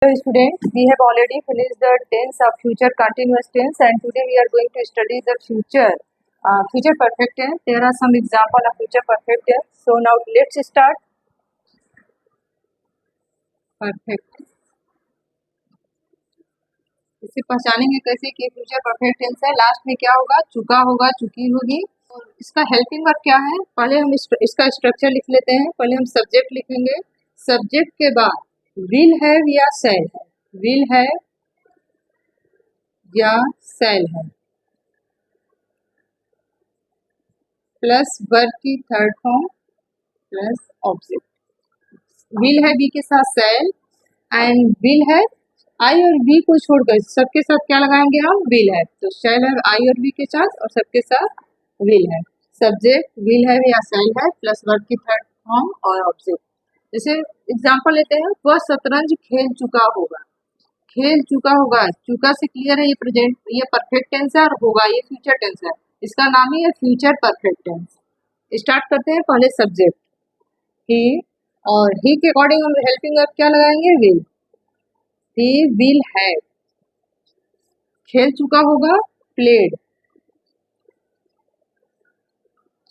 So students, we have already finished the tense of future continuous tense, and today we are going to study the future perfect tense. There are some example of future perfect tense. So now let's start. Perfect. इसे पहचानेंगे कैसे कि future perfect tense है. Last में क्या होगा? चुका होगा, चुकी होगी. और इसका हेल्पिंग वर्ब क्या है? पहले हम इसका स्ट्रक्चर लिख लेते हैं. पहले हम सब्जेक्ट लिखेंगे. सब्जेक्ट के बाद विल हैव या शैल है. विल हैव या शैल है प्लस वर्ब की third form plus object. Will है बी के साथ शैल एंड विल है आई और बी को छोड़कर सबके साथ क्या लगाएंगे हम? विल है. तो शैल है आई और बी के साथ और सबके साथ विल है. सब्जेक्ट विल है या शैल है प्लस वर्ब की थर्ड फॉर्म और ऑब्जेक्ट. जैसे एग्जांपल लेते हैं, वह शतरंज खेल चुका होगा. खेल चुका होगा, चुका से क्लियर है ये प्रेजेंट, ये परफेक्ट टेंस है और होगा ये फ्यूचर टेंस है. इसका नाम ही है फ्यूचर परफेक्ट टेंस. स्टार्ट करते हैं. पहले सब्जेक्ट ही, और ही के अकॉर्डिंग हम हेल्पिंग वर्ब क्या लगाएंगे? विल. He will have. खेल चुका होगा, played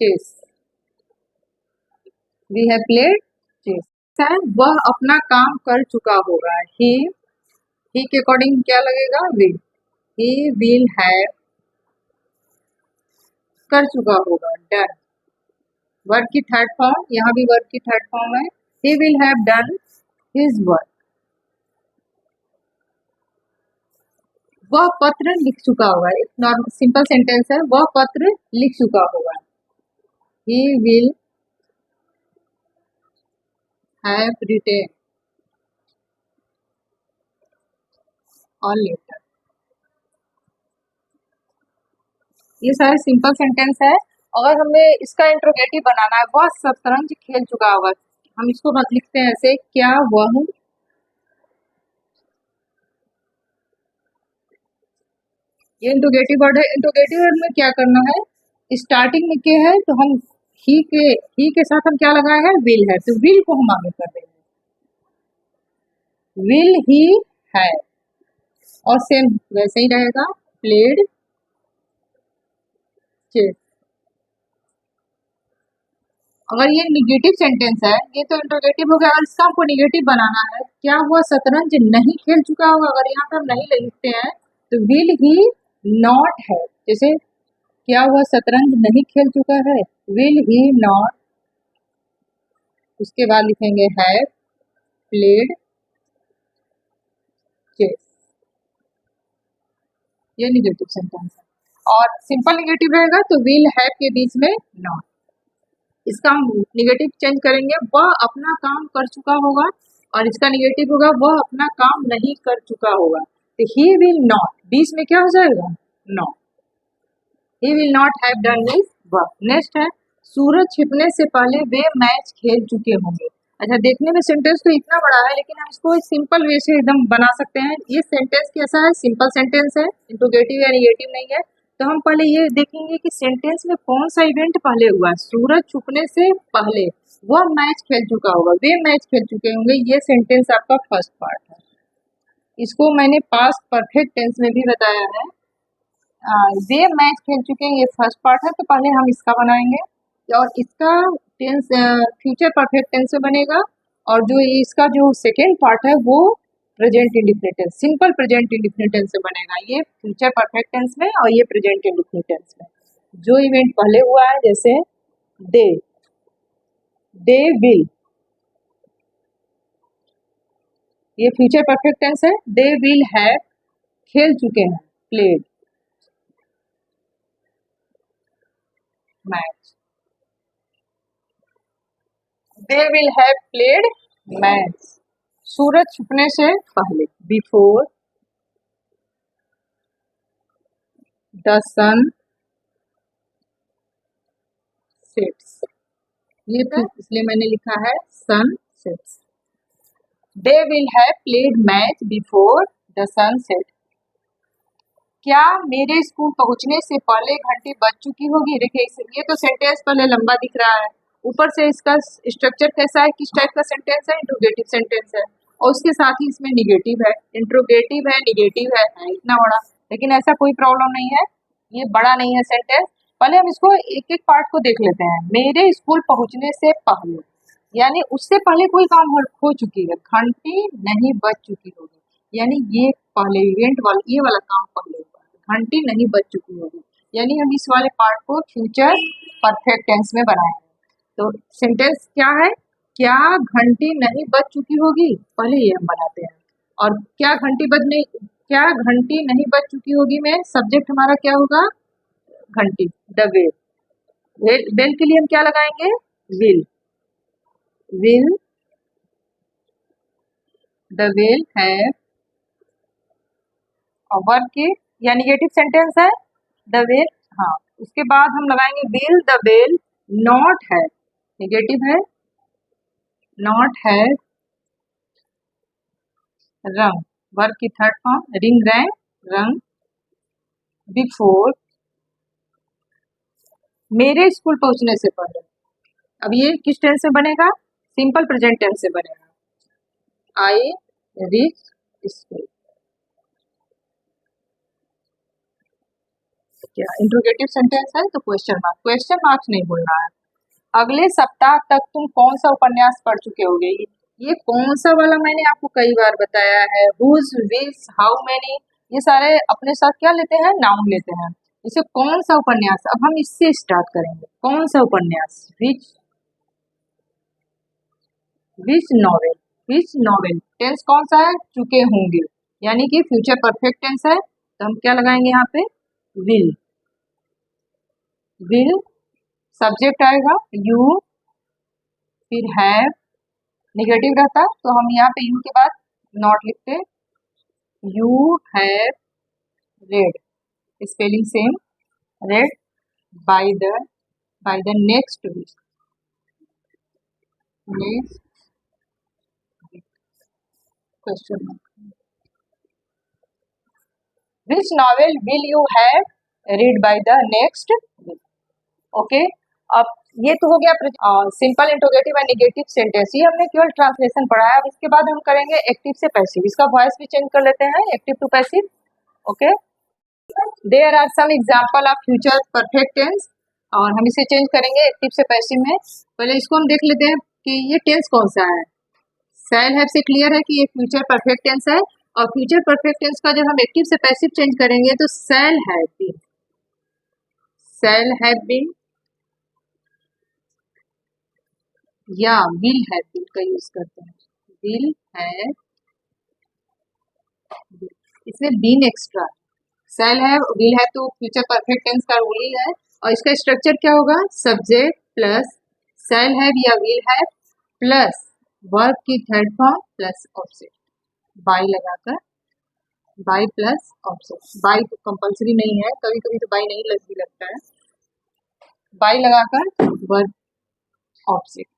chess. We have played chess. वह अपना काम कर चुका होगा. ही के अकॉर्डिंग क्या लगेगा? विल. ही विल हैव कर चुका होगा, डन. वर्ब की थर्ड फॉर्म, यहाँ भी वर्ब की थर्ड फॉर्म है. ही will have done his work. वह पत्र लिख चुका होगा. एक नॉर्मल सिंपल सेंटेंस है. वह पत्र लिख चुका होगा. ही विल हैव रिटेन और लेटर. ये सारे सिंपल सेंटेंस है. अगर हमें इसका इंट्रोगेटिव बनाना है, वह शतरंज खेल चुका होगा, हम इसको मत लिखते हैं ऐसे. क्या वह, ये इंट्रोगेटिव वर्ड है. इंट्रोगेटिव वर्ड में क्या करना है? स्टार्टिंग में क्या है तो हम ही के साथ हम क्या लगाए हैं? विल है. तो विल को हम आगे कर देंगे. विल ही है, और सेम वैसे ही रहेगा. Played chess. अगर ये निगेटिव सेंटेंस है, ये तो इंट्रोगेटिव हो गया. अगर इसका हमको निगेटिव बनाना है, क्या हुआ शतरंज नहीं खेल चुका होगा, अगर यहाँ पे हम नहीं लिखते हैं तो विल ही नॉट है. जैसे क्या हुआ शतरंज नहीं खेल चुका है, विल ही नॉट. उसके बाद लिखेंगे हैव प्लेड चेस. ये निगेटिव सेंटेंस है. और सिंपल निगेटिव रहेगा तो विल हैव के बीच में नॉट. इसका हम निगेटिव चेंज करेंगे. वह अपना काम कर चुका होगा, और इसका निगेटिव होगा वह अपना काम नहीं कर चुका होगा. तो ही विल नॉट, बीच में क्या हो जाएगा? Not. He will not have done this work. Next है, सूरज छिपने से पहले वे मैच खेल चुके होंगे. अच्छा, देखने में सेंटेंस तो इतना बड़ा है, लेकिन हम इसको सिंपल वे से एकदम बना सकते हैं. ये सेंटेंस कैसा है? सिंपल सेंटेंस है, इंट्रोगेटिव या निगेटिव नहीं है. तो हम पहले ये देखेंगे कि सेंटेंस में कौन सा इवेंट पहले हुआ है. सूरज छुपने से पहले वह मैच खेल चुका होगा, वे मैच खेल चुके होंगे. ये सेंटेंस आपका फर्स्ट पार्ट है. इसको मैंने पास्ट परफेक्ट टेंस में भी बताया है. वे मैच खेल चुके हैं, ये फर्स्ट पार्ट है. तो पहले हम इसका बनाएंगे, और इसका टेंस फ्यूचर परफेक्ट टेंस में बनेगा. और जो इसका जो सेकेंड पार्ट है वो present indefinite tense, simple present indefinite tense से बनेगा. ये फ्यूचर परफेक्ट टेंस में और ये प्रेजेंट इंडेफिनिट टेंस में. जो इवेंट पहले हुआ है, जैसे दे विल, ये फ्यूचर परफेक्ट टेंस है. दे विल हैव खेल चुके हैं, played match. They will have played match. सूरज छुपने से पहले, बिफोर द सन सेट्स. ये तो इसलिए मैंने लिखा है sun sets. They will have played match before the sun set. क्या मेरे स्कूल पहुंचने से पहले घंटी बज चुकी होगी. देखिए, ये तो सेंटेंस पहले लंबा दिख रहा है. ऊपर से इसका स्ट्रक्चर कैसा है, किस टाइप का सेंटेंस है? इंट्रोगेटिव सेंटेंस है. और उसके साथ ही इसमें निगेटिव है, इंट्रोगेटिव है, निगेटिव है इतना बड़ा, लेकिन ऐसा कोई प्रॉब्लम नहीं है, ये बड़ा नहीं है सेंटेंस। पहले हम इसको एक एक पार्ट को देख लेते हैं। मेरे स्कूल पहुंचने से पहले, यानी उससे पहले कोई काम हो चुकी है, घंटी नहीं बज चुकी होगी, यानी ये पहले इवेंट वाला, ये वाला काम पहले हुआ है, घंटी नहीं बज चुकी होगी, यानी हम इस वाले पार्ट को फ्यूचर परफेक्ट टेंस में बनाए हैं। तो सेंटेंस क्या है, क्या घंटी नहीं बज चुकी होगी, पहले ये हम बनाते हैं। और क्या क्या घंटी नहीं बज चुकी होगी में सब्जेक्ट हमारा क्या होगा, घंटी, द बेल। बेल के लिए हम क्या लगाएंगे, will, will the bell have, और वर्ब की या निगेटिव सेंटेंस है द बेल, हाँ, उसके बाद हम लगाएंगे विल द बेल नॉट है, निगेटिव है, नॉट है रंग, वर्ब की third form, ring rang rung, before, मेरे स्कूल पहुंचने से पहले। अब ये किस टेंस में बनेगा, सिंपल प्रेजेंट टेंस से बनेगा, आई रीच स्कूल। क्या इंट्रोगेटिव सेंटेंस है तो क्वेश्चन मार्क्स नहीं बोलना है। अगले सप्ताह तक तुम कौन सा उपन्यास पढ़ चुके होगे, ये कौन सा वाला मैंने आपको कई बार बताया है, हुज, विच, हाउ मेनी, ये सारे अपने साथ क्या लेते हैं, नाउन लेते हैं। इसे कौन सा उपन्यास, अब हम इससे स्टार्ट करेंगे, कौन सा उपन्यास, विच नॉवेल, विच नॉवेल, टेंस कौन सा है, चुके होंगे, यानी कि फ्यूचर परफेक्ट टेंस है, तो हम क्या लगाएंगे यहाँ पे, विल, विल, सब्जेक्ट आएगा यू, फिर हैव, निगेटिव रहता तो हम यहाँ पे यू के बाद नॉट लिखते, you have read, spelling same, read by the next week, next question, which novel will you have read by the next week. Okay, अब ये तो हो गया simple interrogative and negative sentence, ये हमने केवल ट्रांसलेशन पढ़ा है। अब इसके बाद हम करेंगे एक्टिव से पैसिव, इसका वॉइस भी चेंज कर लेते हैं, active to passive. Okay, there are some example of future perfect tense, और हम इसे चेंज करेंगे एक्टिव से पैसिव में। पहले इसको हम देख लेते हैं कि ये टेंस कौन सा है। शैल हैव से क्लियर है कि ये फ्यूचर परफेक्ट टेंस है, और फ्यूचर परफेक्ट टेंस का जब हम एक्टिव से पैसिव चेंज करेंगे तो shall have been, shall have been या विल हैव बीन का यूज करते हैं, विल हैव, इसमें been extra, shall have, will have तो फ्यूचर परफेक्ट टेंस का रूल ही है, और इसका स्ट्रक्चर क्या होगा, सब्जेक्ट प्लस शैल हैव या विल हैव प्लस वर्ब की third form plus object, by लगाकर, बाय प्लस ऑब्जेक्ट, बाय तो कंपलसरी नहीं है, कभी कभी तो बाय नहीं लगता है, बाय लगाकर verb object,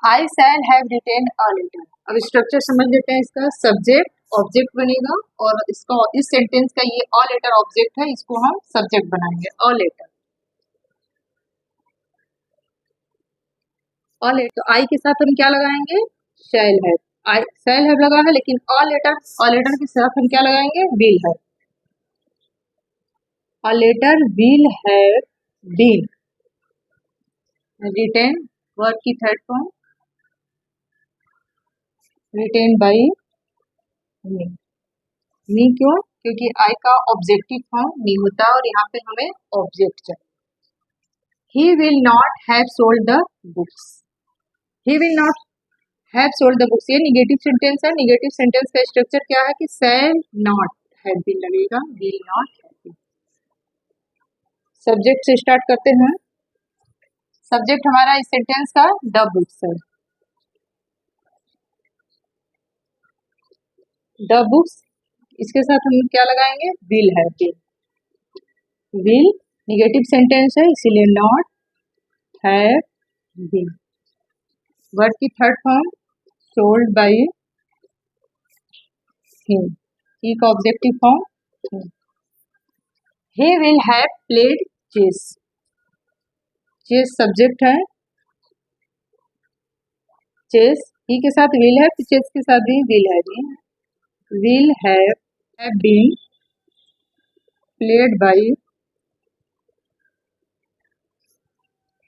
I shall have written a letter. अब स्ट्रक्चर समझ लेते हैं इसका, सब्जेक्ट ऑब्जेक्ट बनेगा, और इसका इस सेंटेंस का ये अ लेटर ऑब्जेक्ट है, इसको हम सब्जेक्ट बनाएंगे, अ लेटर, अ लेटर, तो आई के साथ हम क्या लगाएंगे, shall have, I shall have लगा है, लेकिन अ लेटर के साथ हम क्या लगाएंगे, will have, a letter will have been written, verb की third form, written by me क्यों, क्योंकि आई का ऑब्जेक्टिव फॉर्म मी होता है, और यहाँ पे हमें ऑब्जेक्ट चाहिए। He will not have sold the books, he will not have sold the books, ये निगेटिव सेंटेंस है, निगेटिव सेंटेंस का स्ट्रक्चर क्या है कि शैल नॉट हैव बीन लगेगा, will not have been. Subject से स्टार्ट करते हैं, सब्जेक्ट हमारा इस सेंटेंस का द बुक्स है, द बुक्स, इसके साथ हम क्या लगाएंगे, will have been, will negative sentence है इसीलिए नॉट हैव बीन, वर्ड की third form sold by him, he का objective form, he will have played chess, chess subject है, चेस ही के साथ विल है, चेस के साथ भी विल है जी। Will have been played by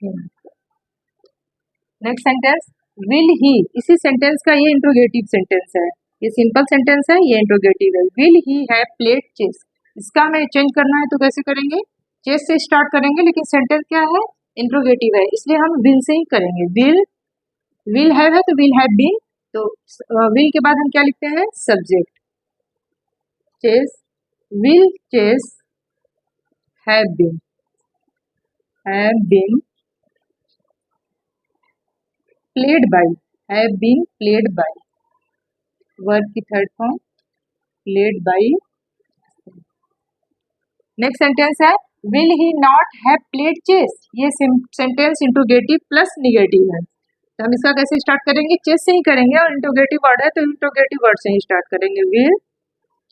him. Next sentence, will he, इसी सेंटेंस का ये इंट्रोगेटिव सेंटेंस है, ये सिंपल सेंटेंस है, ये इंट्रोगेटिव है। Will he have played chess, इसका हमें चेंज करना है तो कैसे करेंगे, चेस से स्टार्ट करेंगे, लेकिन सेंटेंस क्या है, इंट्रोगेटिव है, इसलिए हम विल से ही करेंगे। विल हैव है तो विल हैव बीन, तो विल के बाद हम क्या लिखते हैं, subject, chess, will chess have been played by, have been played by, verb की third form played by. Next sentence है, will he not have played chess, ये सेंटेंस इंट्रोगेटिव प्लस निगेटिव है, तो हम इसका कैसे स्टार्ट करेंगे, चेस से ही करेंगे, और इंट्रोगेटिव वर्ड है तो इंट्रोगेटिव वर्ड से ही स्टार्ट करेंगे, विल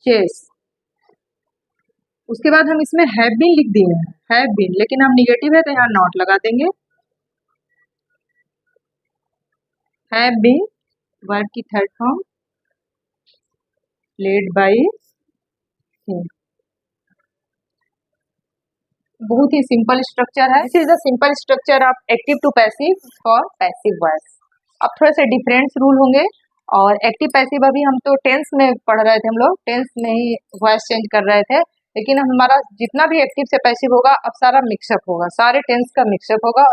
चेस। उसके बाद हम इसमें हैव बीन लिख दिए हैं, हैव बीन, लेकिन हम निगेटिव है तो यहाँ नॉट लगा देंगे, हैव बीन वर्ब की third form played by him. बहुत ही सिंपल स्ट्रक्चर है, this is the simple structure of active to passive for passive voice. अब थोड़े से डिफरेंट रूल होंगे, और एक्टिव पैसिव अभी हम तो टेंस में पढ़ रहे थे, हम लोग टेंस में ही वॉइस चेंज कर रहे थे, लेकिन हमारा जितना भी एक्टिव से पैसिव होगा अब सारा मिक्सअप होगा, सारे टेंस का मिक्सअप होगा।